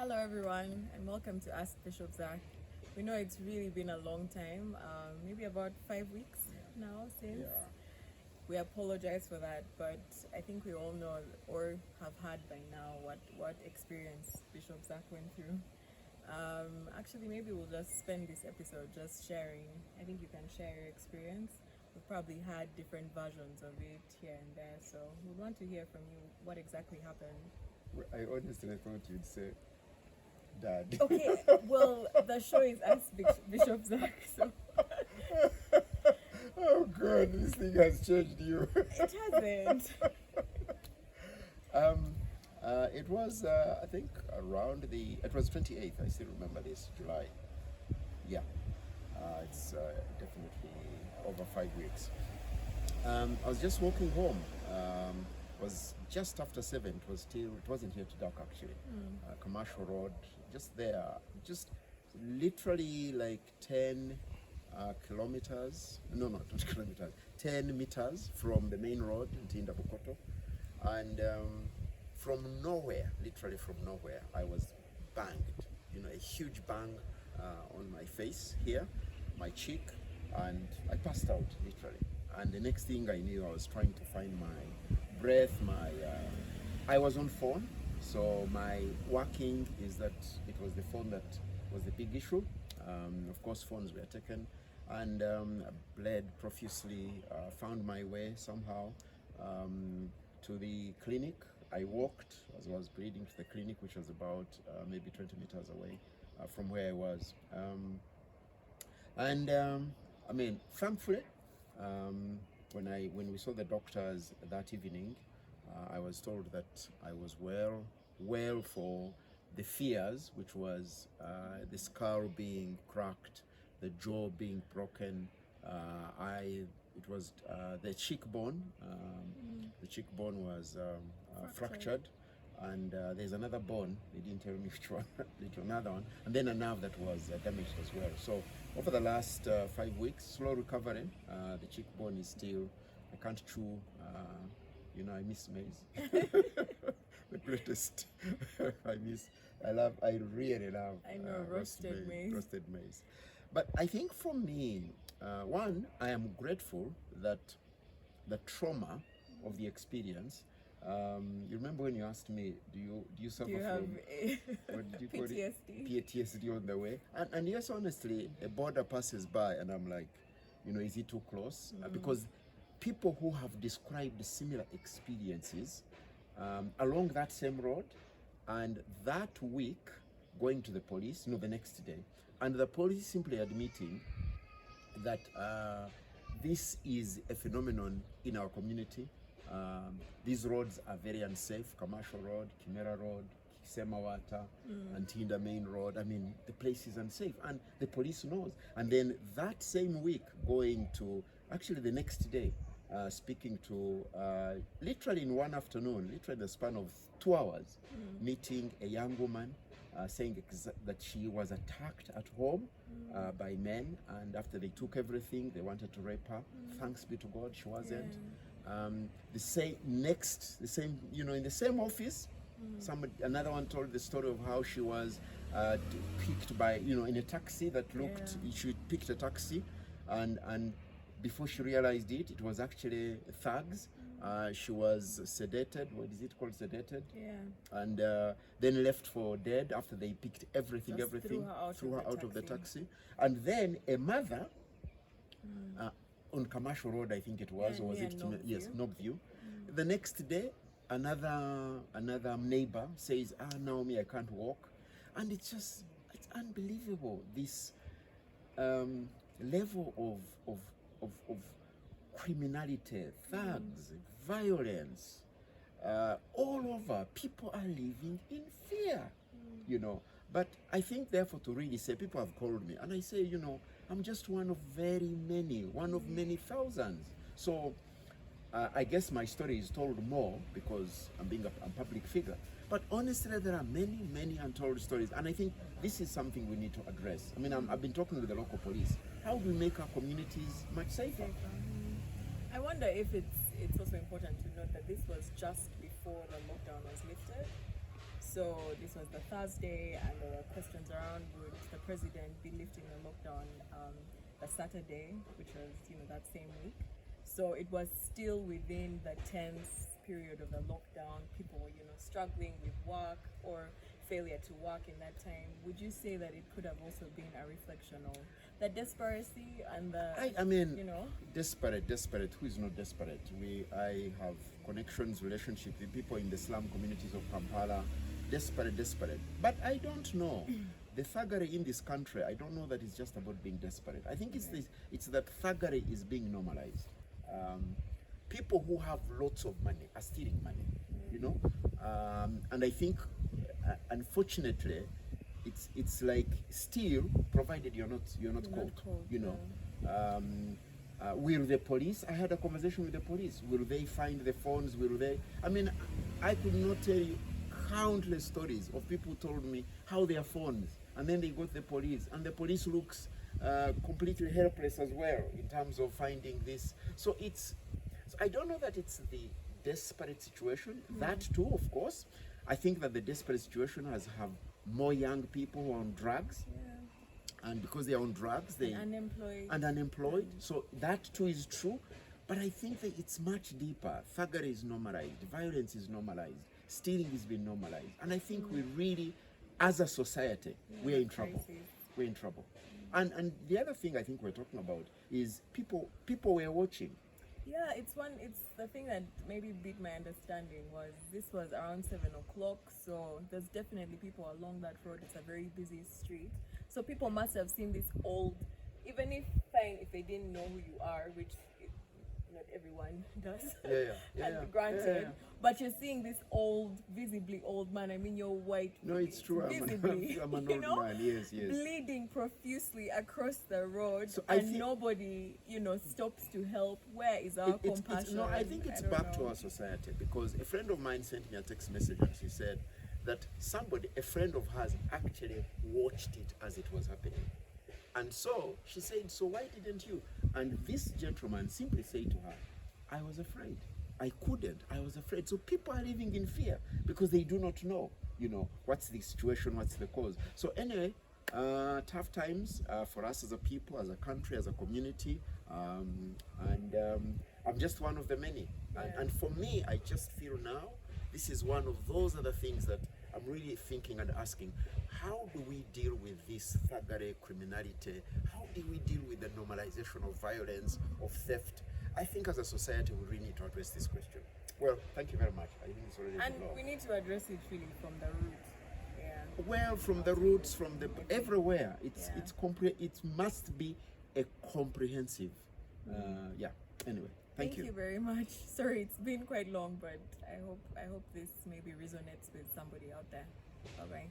Hello, everyone, and welcome to Ask Bishop Zac. We know it's really been a long time, maybe about 5 weeks now since. Yeah. We apologize for that, but I think we all know or have had by now what experience Bishop Zac went through. Actually, maybe we'll just spend this episode just sharing. I think you can share your experience. We've probably had different versions of it here and there, so we want to hear from you what exactly happened. I honestly thought you'd say dad. Okay, well, the show is Ask Bishop Zac, so Oh god, this thing has changed you. it hasn't. It was I think it was 28th, I still remember this, July. Yeah. It's definitely over 5 weeks. I was just walking home. It was just after 7. It wasn't yet dark actually. Commercial Road, just there, just literally like 10 kilometers. No, not kilometers. 10 meters from the main road in Tindabukoto, and from nowhere, literally from nowhere, I was banged. A huge bang on my face here, my cheek, and I passed out literally. And the next thing I knew, I was trying to find my breath. I was on phone, so my working is that it was the phone that was the big issue. Of course, phones were taken, and I bled profusely. Found my way somehow to the clinic. I walked as I was bleeding to the clinic, which was about maybe 20 meters away from where I was. Thankfully, when we saw the doctors that evening, I was told that I was well for the fears, which was the skull being cracked, the jaw being broken. It was the cheekbone. The cheekbone was fractured, and there's another bone. They didn't tell me which one. Another one, and then a nerve that was damaged as well. So over the last 5 weeks, slow recovery. The cheekbone is still. I can't chew. I miss maize. The greatest. I really love. I know, roasted maize. Roasted maize. But I think for me, one, I am grateful that the trauma of the experience. You remember when you asked me, do you suffer from what did you call it? PTSD on the way? And yes, honestly, a border passes by, and I'm like, is it too close? Because people who have described similar experiences along that same road, and that week going to the police, the next day, and the police simply admitting that this is a phenomenon in our community. These roads are very unsafe. Commercial Road, Kimera Road, Kisemawata, and Tinda Main Road. I mean, the place is unsafe, and the police knows. And then that same week, going to, actually the next day, speaking to, literally in one afternoon, literally in the span of 2 hours, meeting a young woman, saying that she was attacked at home by men, and after they took everything, they wanted to rape her. Thanks be to God, she wasn't. In the same office, another one told the story of how she was picked by, in a taxi that looked. She picked a taxi, and before she realized it was actually thugs. She was sedated. What is it called? Sedated. Yeah. And then left for dead after they picked everything, threw her out of the taxi. And then a mother on Commercial Road, I think it was, or was it? Yes, Knockview. The next day, another neighbor says, Naomi, I can't walk. And it's unbelievable, this level of criminality, thugs, violence, all over. People are living in fear, But I think, therefore, to really say, people have called me, and I say, I'm just one of many thousands. So I guess my story is told more because I'm being a public figure. But honestly, there are many untold stories, and I think this is something we need to address. I mean, I've been talking with the local police. How do we make our communities much safer? I wonder if it's also important to note that this was just before the lockdown was lifted. So this was the Thursday, and there were questions around would the president be lifting the lockdown the Saturday, which was that same week. So it was still within the tense period of the lockdown. People were struggling with work or failure to work in that time. Would you say that it could have also been a reflection of the desperacy and the I mean, desperate. Who is not desperate? I have connections, relationship with people in the slum communities of Kampala. Desperate. But I don't know. The thuggery in this country, I don't know that it's just about being desperate. I think it's that thuggery is being normalized. People who have lots of money are stealing money, and I think, unfortunately, it's like steal, provided you're not caught. Will the police? I had a conversation with the police. Will they find the phones? Will they? I mean, I could not tell you countless stories of people who told me how their phones, and then they got the police, and the police looks completely helpless as well in terms of finding this. So I don't know that it's the desperate situation. That too, of course. I think that the desperate situation has have more young people who are on drugs. And because they are on drugs, they unemployed. So that too is true. But I think that it's much deeper. Thuggery is normalized. Violence is normalized. Stealing is being normalized. And I think we really, as a society, we're in trouble. We're in trouble. And the other thing I think we're talking about is people were watching. Yeah, it's the thing that maybe beat my understanding was this was around 7 o'clock, so there's definitely people along that road. It's a very busy street. So people must have seen this old, even if they didn't know who you are, which not everyone does. And granted. But you're seeing this visibly old man. I mean, you're white. No, it's true. Visibly, I'm an old man. Yes. Bleeding profusely across the road, So and nobody, stops to help. Where is our compassion? No, I think it's back to our society, because a friend of mine sent me a text message and she said that a friend of hers, actually watched it as it was happening. And so she said, so why didn't you? And this gentleman simply said to her, I was afraid. I couldn't. I was afraid. So people are living in fear because they do not know, what's the situation, what's the cause. So anyway, tough times for us as a people, as a country, as a community. And I'm just one of the many. And for me, I just feel now, this is one of those other things that I'm really thinking and asking, how do we deal with this thuggery, criminality? How do we deal with the normalization of violence, of theft? I think as a society we really need to address this question. Well, thank you very much. I think it's already and we need to address it really from the root. Well, from the roots, from the everywhere. It must be a comprehensive. Anyway, thank you. Thank you very much. Sorry, it's been quite long, but I hope this maybe resonates with somebody out there. Bye bye.